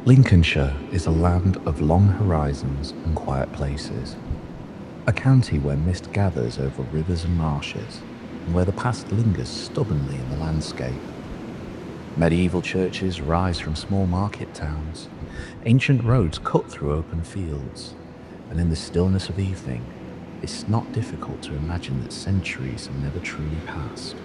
Lincolnshire is a land of long horizons and quiet places, a county where mist gathers over rivers and marshes, and where the past lingers stubbornly in the landscape. Medieval churches rise from small market towns, ancient roads cut through open fields, and in the stillness of evening, it's not difficult to imagine that centuries have never truly passed.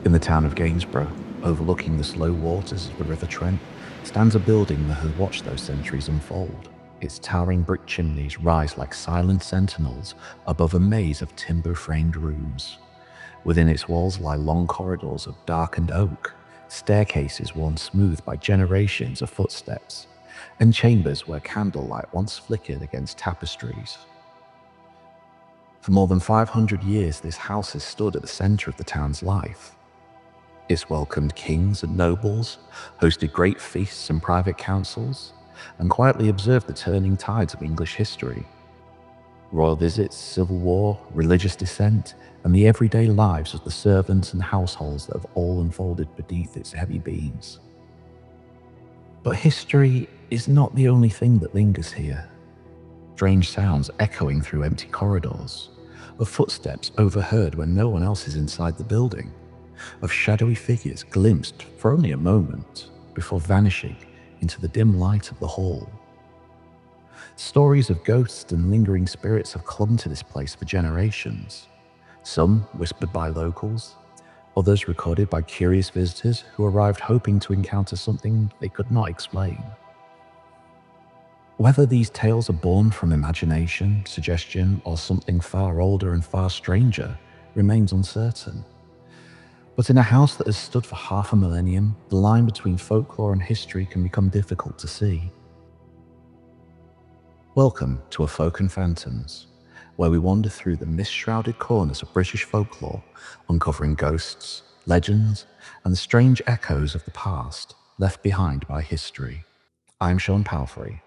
In the town of Gainsborough, overlooking the slow waters of the River Trent, stands a building that has watched those centuries unfold. Its towering brick chimneys rise like silent sentinels above a maze of timber-framed rooms. Within its walls lie long corridors of darkened oak, staircases worn smooth by generations of footsteps, and chambers where candlelight once flickered against tapestries. For more than 500 years, this house has stood at the centre of the town's life. It's welcomed kings and nobles, hosted great feasts and private councils, and quietly observed the turning tides of English history. Royal visits, civil war, religious dissent, and the everyday lives of the servants and households that have all unfolded beneath its heavy beams. But history is not the only thing that lingers here. Strange sounds echoing through empty corridors, of footsteps overheard when no one else is inside the building, of shadowy figures glimpsed for only a moment before vanishing into the dim light of the hall. Stories of ghosts and lingering spirits have clung to this place for generations, some whispered by locals, others recorded by curious visitors who arrived hoping to encounter something they could not explain. Whether these tales are born from imagination, suggestion, or something far older and far stranger remains uncertain. But in a house that has stood for half a millennium, the line between folklore and history can become difficult to see. Welcome to A Folk and Phantoms, where we wander through the mist-shrouded corners of British folklore, uncovering ghosts, legends, and the strange echoes of the past left behind by history. I'm Sean Palfrey,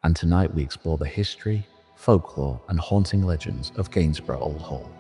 and tonight we explore the history, folklore, and haunting legends of Gainsborough Old Hall.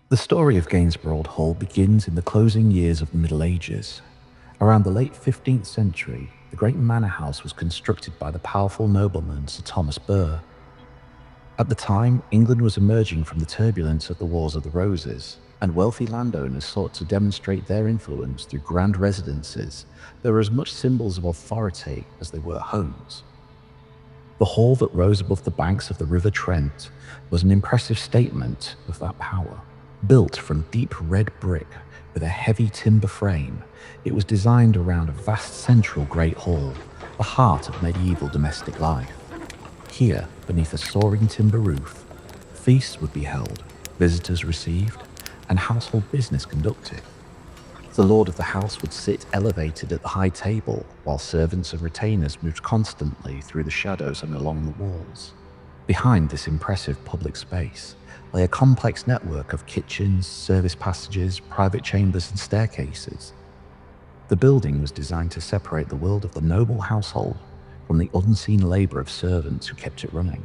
The story of Gainsborough Old Hall begins in the closing years of the Middle Ages. Around the late 15th century, the great manor house was constructed by the powerful nobleman Sir Thomas Burgh. At the time, England was emerging from the turbulence of the Wars of the Roses, and wealthy landowners sought to demonstrate their influence through grand residences that were as much symbols of authority as they were homes. The hall that rose above the banks of the River Trent was an impressive statement of that power. Built from deep red brick with a heavy timber frame, it was designed around a vast central great hall, the heart of medieval domestic life. Here, beneath a soaring timber roof, feasts would be held, visitors received, and household business conducted. The lord of the house would sit elevated at the high table, while servants and retainers moved constantly through the shadows and along the walls. Behind this impressive public space lay a complex network of kitchens, service passages, private chambers, and staircases. The building was designed to separate the world of the noble household from the unseen labour of servants who kept it running.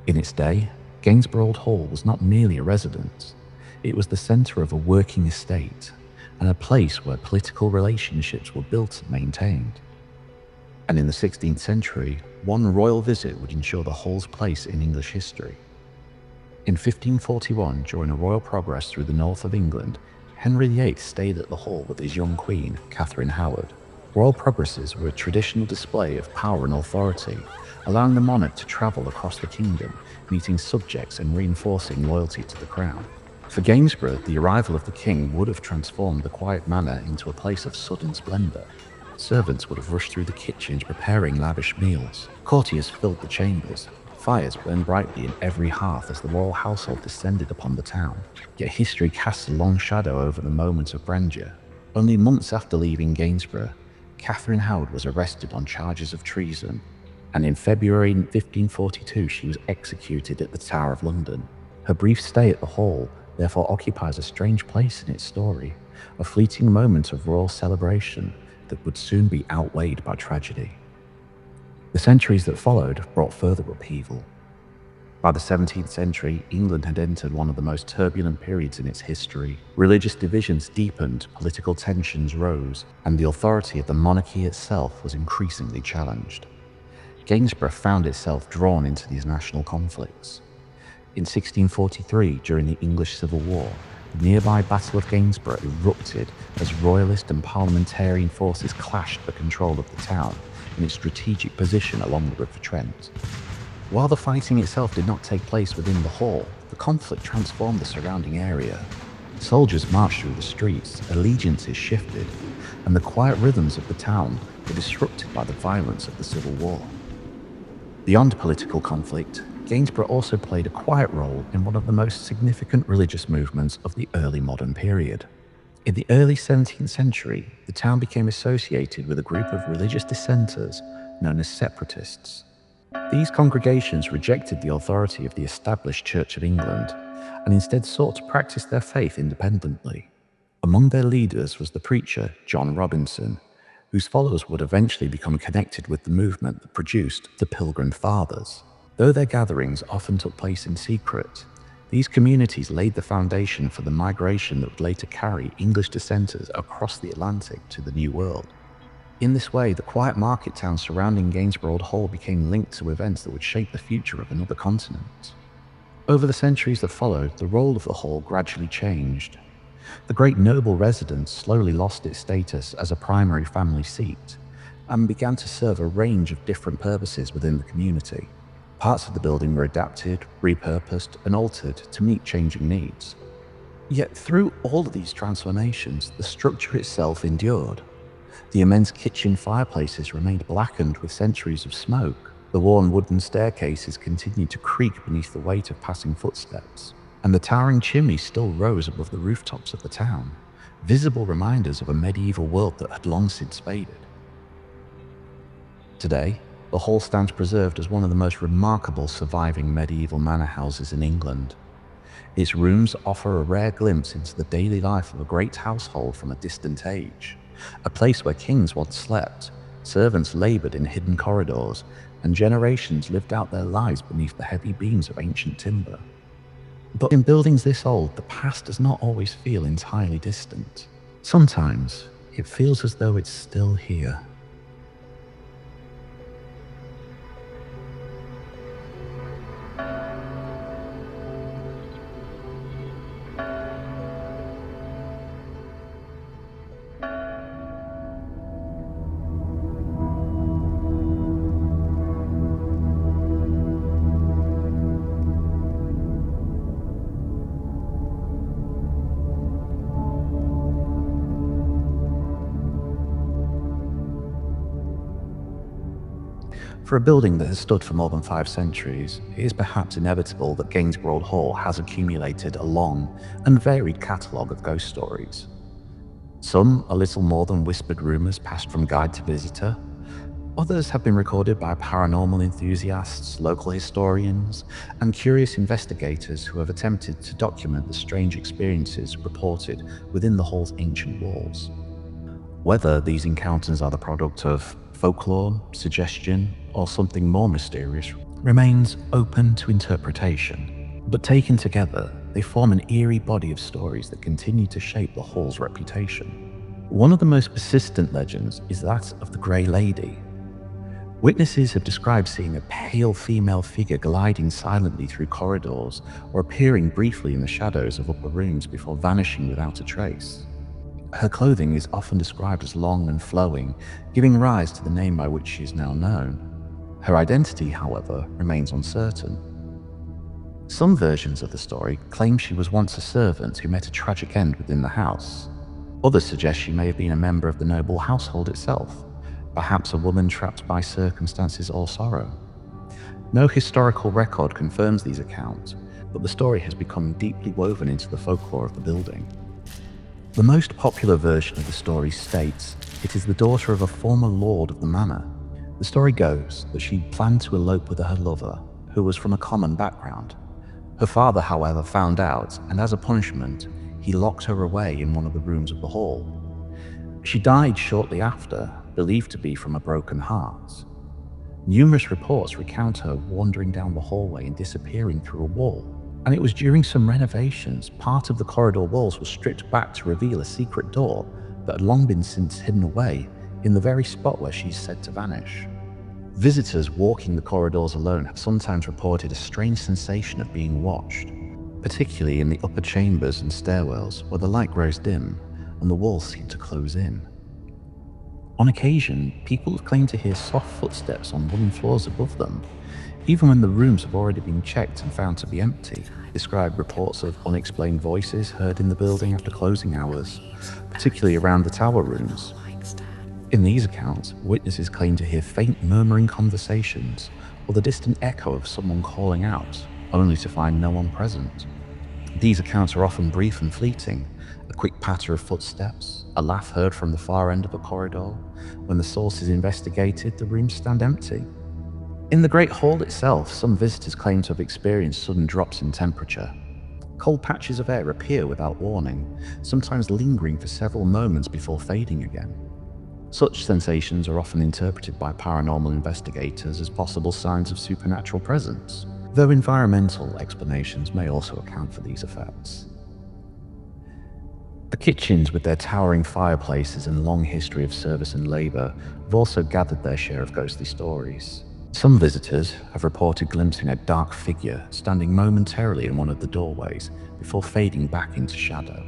In its day, Gainsborough Old Hall was not merely a residence, it was the centre of a working estate, and a place where political relationships were built and maintained. And in the 16th century, one royal visit would ensure the hall's place in English history. In 1541, during a royal progress through the north of England, Henry VIII stayed at the hall with his young queen, Catherine Howard. Royal progresses were a traditional display of power and authority, allowing the monarch to travel across the kingdom, meeting subjects and reinforcing loyalty to the crown. For Gainsborough, the arrival of the king would have transformed the quiet manor into a place of sudden splendour. Servants would have rushed through the kitchens preparing lavish meals. Courtiers filled the chambers. Fires burned brightly in every hearth as the royal household descended upon the town. Yet history casts a long shadow over the moments of grandeur. Only months after leaving Gainsborough, Catherine Howard was arrested on charges of treason, and in February 1542 she was executed at the Tower of London. Her brief stay at the Hall therefore occupies a strange place in its story, a fleeting moment of royal celebration that would soon be outweighed by tragedy. The centuries that followed brought further upheaval. By the 17th century, England had entered one of the most turbulent periods in its history. Religious divisions deepened, political tensions rose, and the authority of the monarchy itself was increasingly challenged. Gainsborough found itself drawn into these national conflicts. In 1643, during the English Civil War, the nearby Battle of Gainsborough erupted as royalist and parliamentarian forces clashed for control of the town in its strategic position along the River Trent. While the fighting itself did not take place within the hall, the conflict transformed the surrounding area. Soldiers marched through the streets, allegiances shifted, and the quiet rhythms of the town were disrupted by the violence of the Civil War. Beyond political conflict, Gainsborough also played a quiet role in one of the most significant religious movements of the early modern period. In the early 17th century, the town became associated with a group of religious dissenters known as separatists. These congregations rejected the authority of the established Church of England and instead sought to practice their faith independently. Among their leaders was the preacher John Robinson, whose followers would eventually become connected with the movement that produced the Pilgrim Fathers. Though their gatherings often took place in secret, these communities laid the foundation for the migration that would later carry English dissenters across the Atlantic to the New World. In this way, the quiet market town surrounding Gainsborough Old Hall became linked to events that would shape the future of another continent. Over the centuries that followed, the role of the hall gradually changed. The great noble residence slowly lost its status as a primary family seat and began to serve a range of different purposes within the community. Parts of the building were adapted, repurposed, and altered to meet changing needs. Yet through all of these transformations, the structure itself endured. The immense kitchen fireplaces remained blackened with centuries of smoke. The worn wooden staircases continued to creak beneath the weight of passing footsteps, and the towering chimneys still rose above the rooftops of the town, visible reminders of a medieval world that had long since faded. Today, the hall stands preserved as one of the most remarkable surviving medieval manor houses in England. Its rooms offer a rare glimpse into the daily life of a great household from a distant age, a place where kings once slept, servants laboured in hidden corridors, and generations lived out their lives beneath the heavy beams of ancient timber. But in buildings this old, the past does not always feel entirely distant. Sometimes, it feels as though it's still here. For a building that has stood for more than 5 centuries, it is perhaps inevitable that Gainsborough Old Hall has accumulated a long and varied catalogue of ghost stories. Some are little more than whispered rumours passed from guide to visitor. Others have been recorded by paranormal enthusiasts, local historians, and curious investigators who have attempted to document the strange experiences reported within the hall's ancient walls. Whether these encounters are the product of folklore, suggestion, or something more mysterious remains open to interpretation. But taken together, they form an eerie body of stories that continue to shape the hall's reputation. One of the most persistent legends is that of the Grey Lady. Witnesses have described seeing a pale female figure gliding silently through corridors or appearing briefly in the shadows of upper rooms before vanishing without a trace. Her clothing is often described as long and flowing, giving rise to the name by which she is now known. Her identity, however, remains uncertain. Some versions of the story claim she was once a servant who met a tragic end within the house. Others suggest she may have been a member of the noble household itself, perhaps a woman trapped by circumstances or sorrow. No historical record confirms these accounts, but the story has become deeply woven into the folklore of the building. The most popular version of the story states it is the daughter of a former lord of the manor. The story goes that she planned to elope with her lover, who was from a common background. Her father, however, found out, and as a punishment, he locked her away in one of the rooms of the hall. She died shortly after, believed to be from a broken heart. Numerous reports recount her wandering down the hallway and disappearing through a wall. And it was during some renovations, part of the corridor walls was stripped back to reveal a secret door that had long been since hidden away in the very spot where she's said to vanish. Visitors walking the corridors alone have sometimes reported a strange sensation of being watched, particularly in the upper chambers and stairwells where the light grows dim and the walls seem to close in. On occasion, people have claimed to hear soft footsteps on wooden floors above them, even when the rooms have already been checked and found to be empty. Described reports of unexplained voices heard in the building after closing hours, particularly around the tower rooms. In these accounts, witnesses claim to hear faint murmuring conversations or the distant echo of someone calling out, only to find no one present. These accounts are often brief and fleeting, a quick patter of footsteps, a laugh heard from the far end of a corridor. When the source is investigated, the rooms stand empty. In the Great Hall itself, some visitors claim to have experienced sudden drops in temperature. Cold patches of air appear without warning, sometimes lingering for several moments before fading again. Such sensations are often interpreted by paranormal investigators as possible signs of supernatural presence, though environmental explanations may also account for these effects. The kitchens, with their towering fireplaces and long history of service and labour, have also gathered their share of ghostly stories. Some visitors have reported glimpsing a dark figure standing momentarily in one of the doorways before fading back into shadow.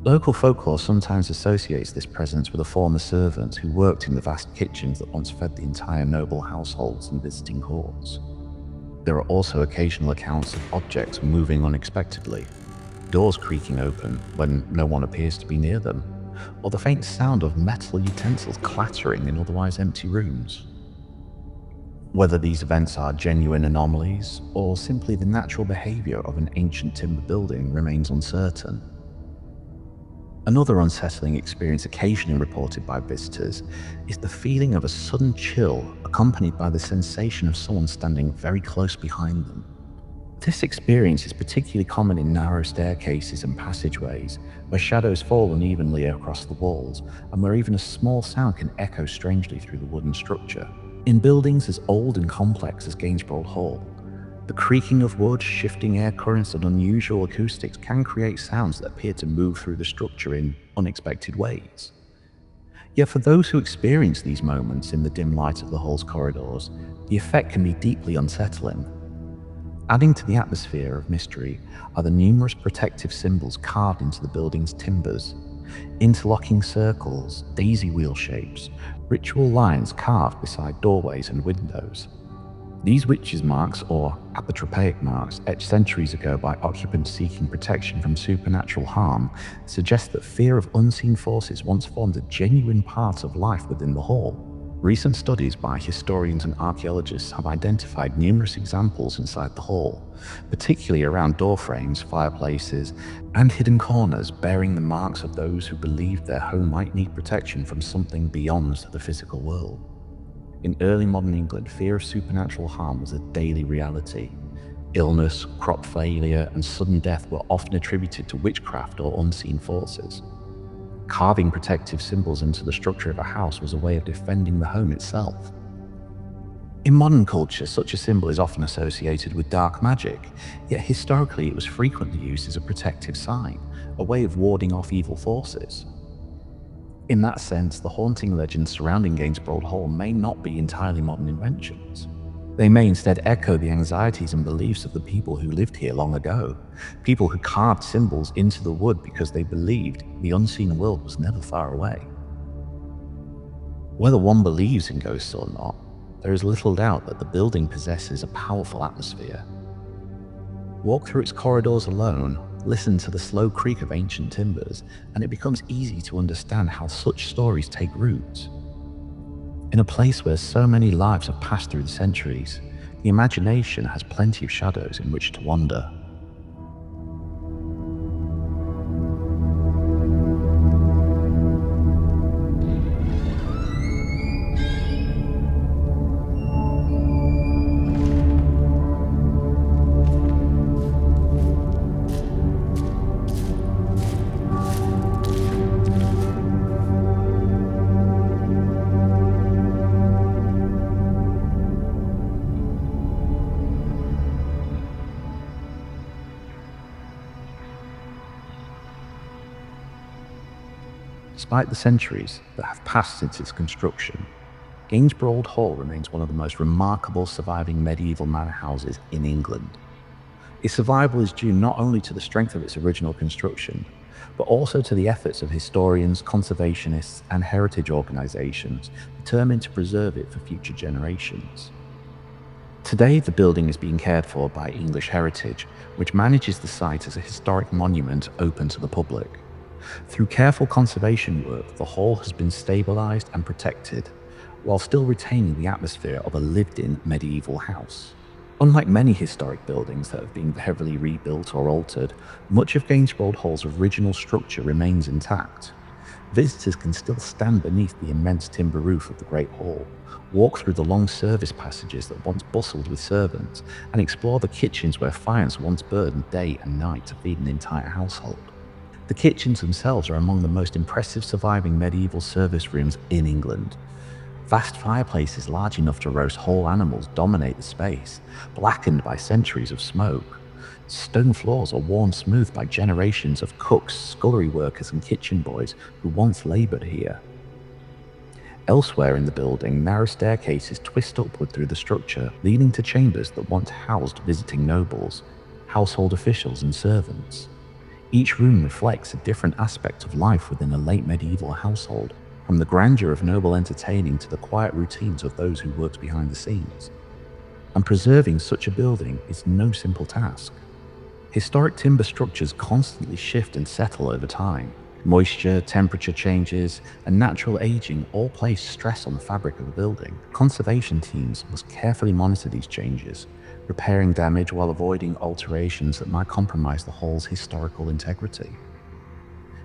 Local folklore sometimes associates this presence with a former servant who worked in the vast kitchens that once fed the entire noble households and visiting courts. There are also occasional accounts of objects moving unexpectedly, doors creaking open when no one appears to be near them, or the faint sound of metal utensils clattering in otherwise empty rooms. Whether these events are genuine anomalies or simply the natural behavior of an ancient timber building remains uncertain. Another unsettling experience occasionally reported by visitors is the feeling of a sudden chill accompanied by the sensation of someone standing very close behind them. This experience is particularly common in narrow staircases and passageways, where shadows fall unevenly across the walls and where even a small sound can echo strangely through the wooden structure. In buildings as old and complex as Gainsborough Old Hall, the creaking of wood, shifting air currents, and unusual acoustics can create sounds that appear to move through the structure in unexpected ways. Yet for those who experience these moments in the dim light of the hall's corridors, the effect can be deeply unsettling. Adding to the atmosphere of mystery are the numerous protective symbols carved into the building's timbers. Interlocking circles, daisy wheel shapes, ritual lines carved beside doorways and windows. These witches' marks, or apotropaic marks, etched centuries ago by occupants seeking protection from supernatural harm, suggest that fear of unseen forces once formed a genuine part of life within the hall. Recent studies by historians and archaeologists have identified numerous examples inside the hall, particularly around doorframes, fireplaces, and hidden corners bearing the marks of those who believed their home might need protection from something beyond the physical world. In early modern England, fear of supernatural harm was a daily reality. Illness, crop failure, and sudden death were often attributed to witchcraft or unseen forces. Carving protective symbols into the structure of a house was a way of defending the home itself. In modern culture, such a symbol is often associated with dark magic, yet historically it was frequently used as a protective sign, a way of warding off evil forces. In that sense, the haunting legends surrounding Gainsborough Old Hall may not be entirely modern inventions. They may instead echo the anxieties and beliefs of the people who lived here long ago, people who carved symbols into the wood because they believed the unseen world was never far away. Whether one believes in ghosts or not, there is little doubt that the building possesses a powerful atmosphere. Walk through its corridors alone, listen to the slow creak of ancient timbers, and it becomes easy to understand how such stories take root. In a place where so many lives have passed through the centuries, the imagination has plenty of shadows in which to wander. Despite the centuries that have passed since its construction, Gainsborough Old Hall remains one of the most remarkable surviving medieval manor houses in England. Its survival is due not only to the strength of its original construction, but also to the efforts of historians, conservationists, and heritage organisations determined to preserve it for future generations. Today, the building is being cared for by English Heritage, which manages the site as a historic monument open to the public. Through careful conservation work, the hall has been stabilised and protected, while still retaining the atmosphere of a lived-in medieval house. Unlike many historic buildings that have been heavily rebuilt or altered, much of Gainsborough Old Hall's original structure remains intact. Visitors can still stand beneath the immense timber roof of the Great Hall, walk through the long service passages that once bustled with servants, and explore the kitchens where fires once burned day and night to feed an entire household. The kitchens themselves are among the most impressive surviving medieval service rooms in England. Vast fireplaces large enough to roast whole animals dominate the space, blackened by centuries of smoke. Stone floors are worn smooth by generations of cooks, scullery workers, and kitchen boys who once laboured here. Elsewhere in the building, narrow staircases twist upward through the structure, leading to chambers that once housed visiting nobles, household officials, and servants. Each room reflects a different aspect of life within a late medieval household, from the grandeur of noble entertaining to the quiet routines of those who worked behind the scenes. And preserving such a building is no simple task. Historic timber structures constantly shift and settle over time. Moisture, temperature changes, and natural aging all place stress on the fabric of the building. Conservation teams must carefully monitor these changes, repairing damage while avoiding alterations that might compromise the hall's historical integrity.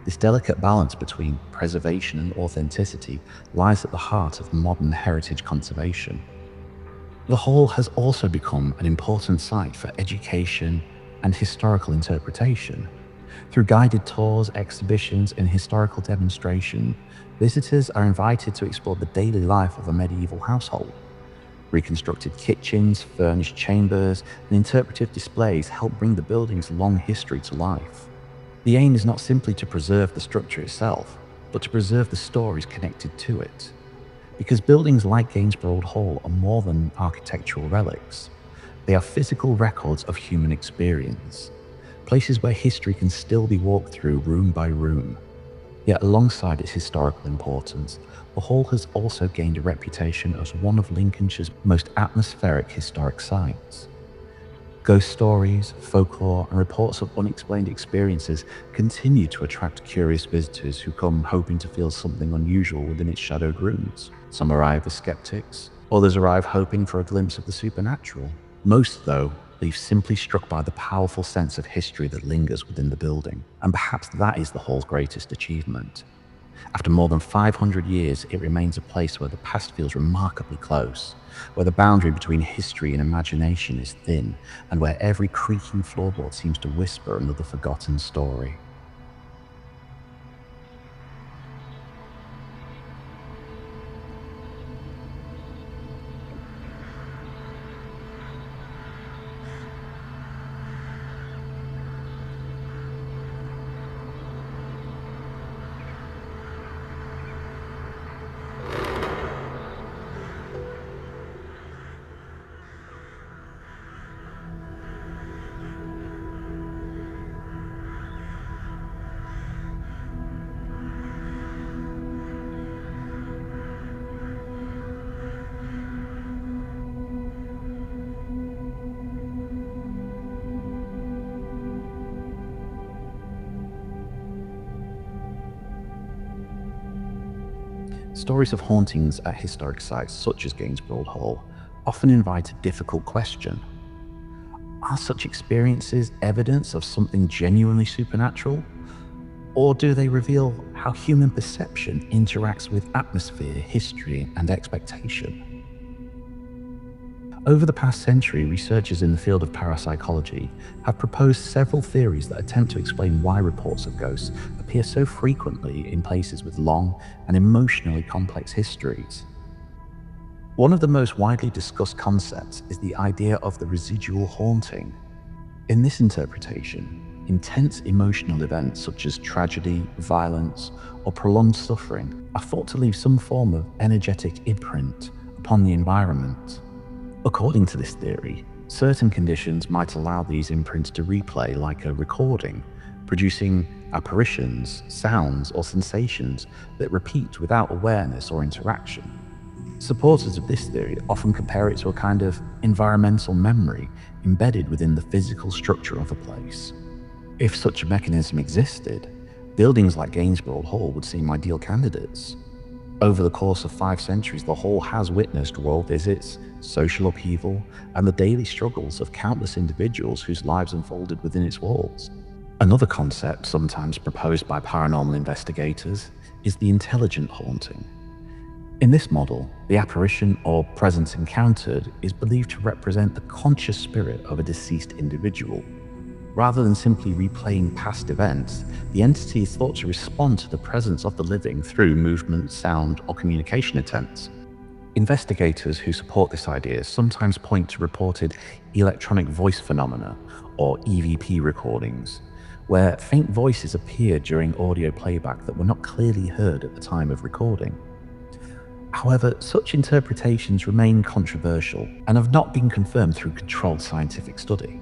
This delicate balance between preservation and authenticity lies at the heart of modern heritage conservation. The hall has also become an important site for education and historical interpretation. Through guided tours, exhibitions, and historical demonstration, visitors are invited to explore the daily life of a medieval household. Reconstructed kitchens, furnished chambers, and interpretive displays help bring the building's long history to life. The aim is not simply to preserve the structure itself, but to preserve the stories connected to it. Because buildings like Gainsborough Old Hall are more than architectural relics. They are physical records of human experience, places where history can still be walked through room by room. Yet alongside its historical importance, the hall has also gained a reputation as one of Lincolnshire's most atmospheric historic sites. Ghost stories, folklore, and reports of unexplained experiences continue to attract curious visitors who come hoping to feel something unusual within its shadowed rooms. Some arrive as skeptics, others arrive hoping for a glimpse of the supernatural. Most, though, leave simply struck by the powerful sense of history that lingers within the building, and perhaps that is the hall's greatest achievement. After more than 500 years, it remains a place where the past feels remarkably close, where the boundary between history and imagination is thin, and where every creaking floorboard seems to whisper another forgotten story. Stories of hauntings at historic sites such as Gainsborough Old Hall often invite a difficult question. Are such experiences evidence of something genuinely supernatural? Or do they reveal how human perception interacts with atmosphere, history, and expectation? Over the past century, researchers in the field of parapsychology have proposed several theories that attempt to explain why reports of ghosts appear so frequently in places with long and emotionally complex histories. One of the most widely discussed concepts is the idea of the residual haunting. In this interpretation, intense emotional events such as tragedy, violence, or prolonged suffering are thought to leave some form of energetic imprint upon the environment. According to this theory, certain conditions might allow these imprints to replay like a recording, producing apparitions, sounds, or sensations that repeat without awareness or interaction. Supporters of this theory often compare it to a kind of environmental memory embedded within the physical structure of a place. If such a mechanism existed, buildings like Gainsborough Old Hall would seem ideal candidates. Over the course of 5 centuries, the hall has witnessed royal visits, social upheaval, and the daily struggles of countless individuals whose lives unfolded within its walls. Another concept sometimes proposed by paranormal investigators is the intelligent haunting. In this model, the apparition or presence encountered is believed to represent the conscious spirit of a deceased individual. Rather than simply replaying past events, the entity is thought to respond to the presence of the living through movement, sound, or communication attempts. Investigators who support this idea sometimes point to reported electronic voice phenomena, or EVP recordings, where faint voices appear during audio playback that were not clearly heard at the time of recording. However, such interpretations remain controversial and have not been confirmed through controlled scientific study.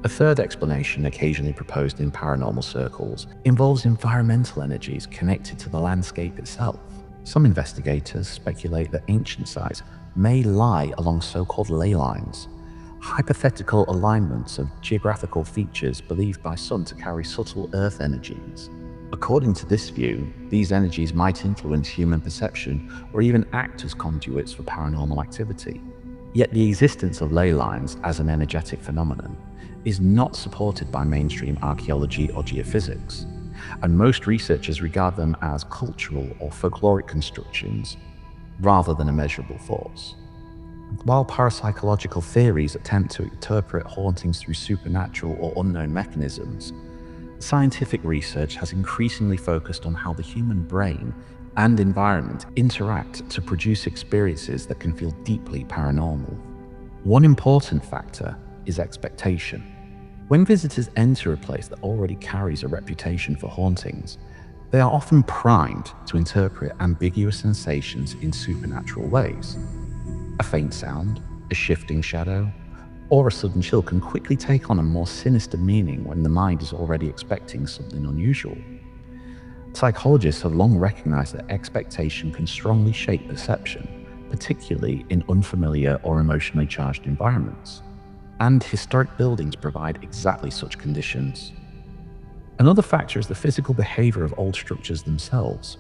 A third explanation occasionally proposed in paranormal circles involves environmental energies connected to the landscape itself. Some investigators speculate that ancient sites may lie along so-called ley lines, hypothetical alignments of geographical features believed by some to carry subtle earth energies. According to this view, these energies might influence human perception or even act as conduits for paranormal activity. Yet the existence of ley lines as an energetic phenomenon is not supported by mainstream archaeology or geophysics, and most researchers regard them as cultural or folkloric constructions rather than a measurable force. While parapsychological theories attempt to interpret hauntings through supernatural or unknown mechanisms, scientific research has increasingly focused on how the human brain and environment interact to produce experiences that can feel deeply paranormal. One important factor is expectation. When visitors enter a place that already carries a reputation for hauntings, they are often primed to interpret ambiguous sensations in supernatural ways. A faint sound, a shifting shadow, or a sudden chill can quickly take on a more sinister meaning when the mind is already expecting something unusual. Psychologists have long recognized that expectation can strongly shape perception, particularly in unfamiliar or emotionally charged environments. And historic buildings provide exactly such conditions. Another factor is the physical behavior of old structures themselves.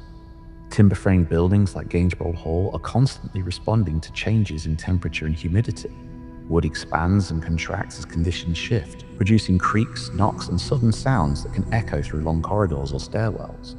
Timber-framed buildings like Gainsborough Old Hall are constantly responding to changes in temperature and humidity. Wood expands and contracts as conditions shift, producing creaks, knocks, and sudden sounds that can echo through long corridors or stairwells.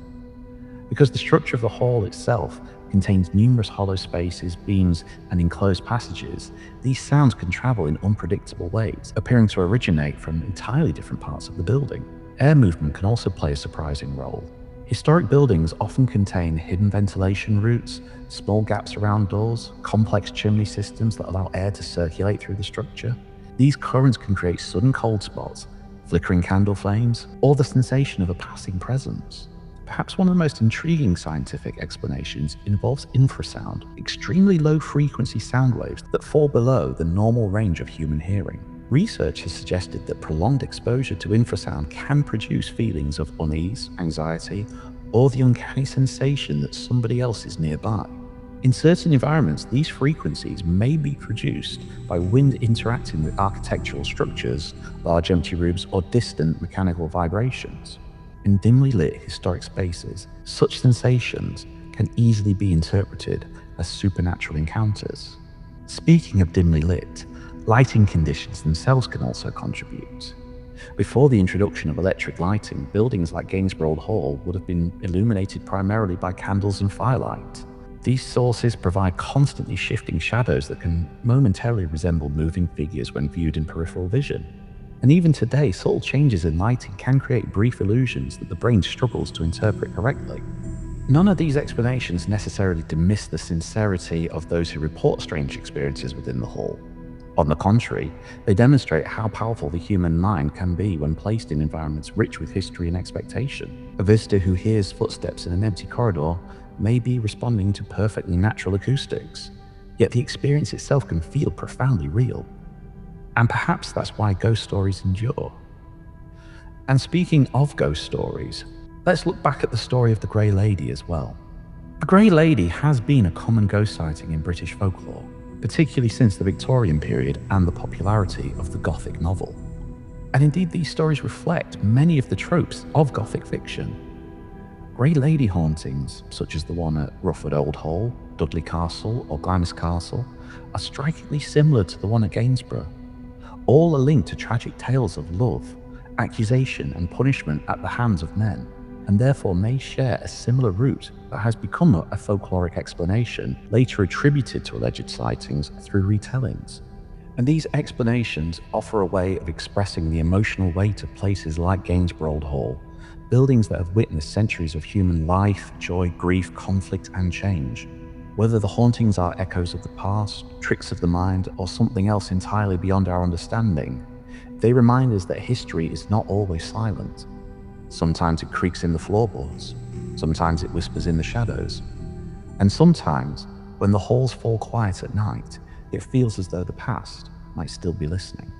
Because the structure of the hall itself contains numerous hollow spaces, beams, and enclosed passages, these sounds can travel in unpredictable ways, appearing to originate from entirely different parts of the building. Air movement can also play a surprising role. Historic buildings often contain hidden ventilation routes, small gaps around doors, complex chimney systems that allow air to circulate through the structure. These currents can create sudden cold spots, flickering candle flames, or the sensation of a passing presence. Perhaps one of the most intriguing scientific explanations involves infrasound, extremely low-frequency sound waves that fall below the normal range of human hearing. Research has suggested that prolonged exposure to infrasound can produce feelings of unease, anxiety, or the uncanny sensation that somebody else is nearby. In certain environments, these frequencies may be produced by wind interacting with architectural structures, large empty rooms, or distant mechanical vibrations. In dimly lit historic spaces, such sensations can easily be interpreted as supernatural encounters. Speaking of dimly lit, lighting conditions themselves can also contribute. Before the introduction of electric lighting, buildings like Gainsborough Old Hall would have been illuminated primarily by candles and firelight. These sources provide constantly shifting shadows that can momentarily resemble moving figures when viewed in peripheral vision. And even today, subtle changes in lighting can create brief illusions that the brain struggles to interpret correctly. None of these explanations necessarily dismiss the sincerity of those who report strange experiences within the hall. On the contrary, they demonstrate how powerful the human mind can be when placed in environments rich with history and expectation. A visitor who hears footsteps in an empty corridor may be responding to perfectly natural acoustics, yet the experience itself can feel profoundly real. And perhaps that's why ghost stories endure. And speaking of ghost stories, let's look back at the story of the Grey Lady as well. The Grey Lady has been a common ghost sighting in British folklore, particularly since the Victorian period and the popularity of the Gothic novel. And indeed, these stories reflect many of the tropes of Gothic fiction. Grey Lady hauntings, such as the one at Rufford Old Hall, Dudley Castle, or Glamis Castle, are strikingly similar to the one at Gainsborough. All are linked to tragic tales of love, accusation, and punishment at the hands of men, and therefore may share a similar root that has become a folkloric explanation, later attributed to alleged sightings through retellings. And these explanations offer a way of expressing the emotional weight of places like Gainsborough Old Hall, buildings that have witnessed centuries of human life, joy, grief, conflict, and change. Whether the hauntings are echoes of the past, tricks of the mind, or something else entirely beyond our understanding, they remind us that history is not always silent. Sometimes it creaks in the floorboards, sometimes it whispers in the shadows, and sometimes, when the halls fall quiet at night, it feels as though the past might still be listening.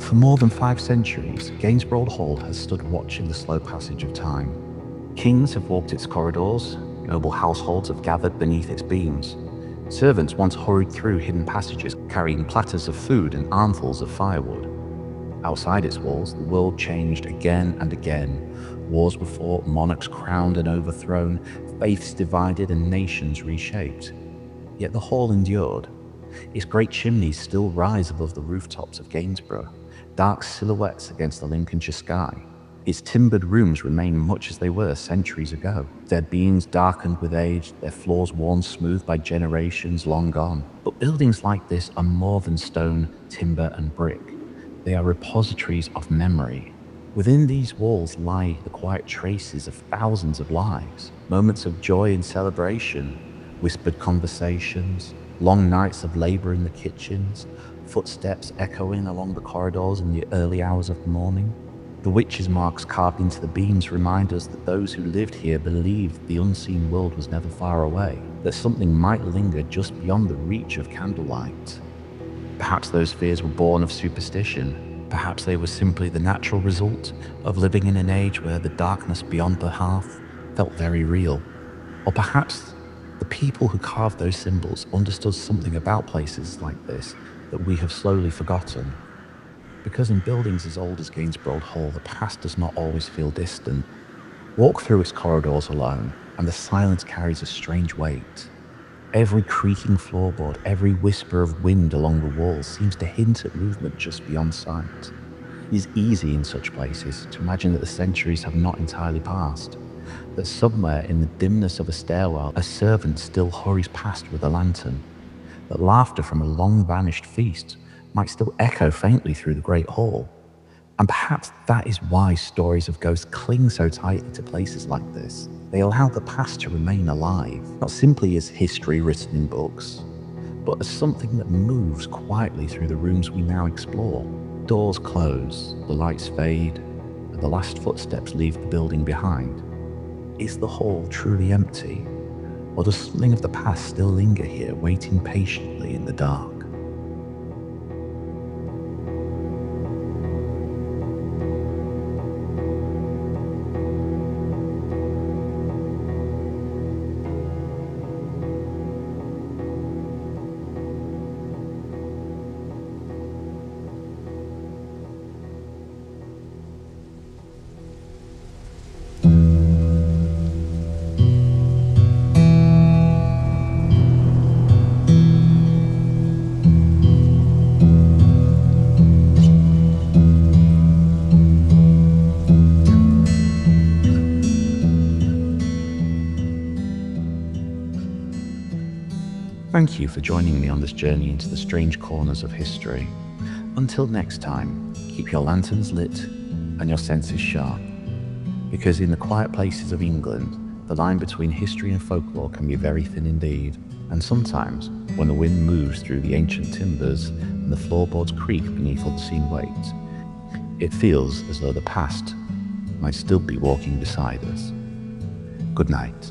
For more than 5 centuries, Gainsborough Old Hall has stood watching the slow passage of time. Kings have walked its corridors, noble households have gathered beneath its beams. Servants once hurried through hidden passages, carrying platters of food and armfuls of firewood. Outside its walls, the world changed again and again. Wars were fought, monarchs crowned and overthrown, faiths divided and nations reshaped. Yet the hall endured. Its great chimneys still rise above the rooftops of Gainsborough, dark silhouettes against the Lincolnshire sky. Its timbered rooms remain much as they were centuries ago, their beams darkened with age, their floors worn smooth by generations long gone. But buildings like this are more than stone, timber, and brick. They are repositories of memory. Within these walls lie the quiet traces of thousands of lives, moments of joy and celebration, whispered conversations, long nights of labor in the kitchens, footsteps echoing along the corridors in the early hours of the morning. The witches' marks carved into the beams remind us that those who lived here believed the unseen world was never far away, that something might linger just beyond the reach of candlelight. Perhaps those fears were born of superstition. Perhaps they were simply the natural result of living in an age where the darkness beyond the hearth felt very real. Or perhaps the people who carved those symbols understood something about places like this that we have slowly forgotten. Because in buildings as old as Gainsborough Old Hall, the past does not always feel distant. Walk through its corridors alone, and the silence carries a strange weight. Every creaking floorboard, every whisper of wind along the walls seems to hint at movement just beyond sight. It is easy in such places to imagine that the centuries have not entirely passed, that somewhere in the dimness of a stairwell, a servant still hurries past with a lantern, that laughter from a long-vanished feast might still echo faintly through the great hall. And perhaps that is why stories of ghosts cling so tightly to places like this. They allow the past to remain alive, not simply as history written in books, but as something that moves quietly through the rooms we now explore. Doors close, the lights fade, and the last footsteps leave the building behind. Is the hall truly empty? Or does something of the past still linger here, waiting patiently in the dark? Thank you for joining me on this journey into the strange corners of history. Until next time, keep your lanterns lit and your senses sharp, because in the quiet places of England, the line between history and folklore can be very thin indeed, and sometimes, when the wind moves through the ancient timbers and the floorboards creak beneath unseen weight, it feels as though the past might still be walking beside us. Good night.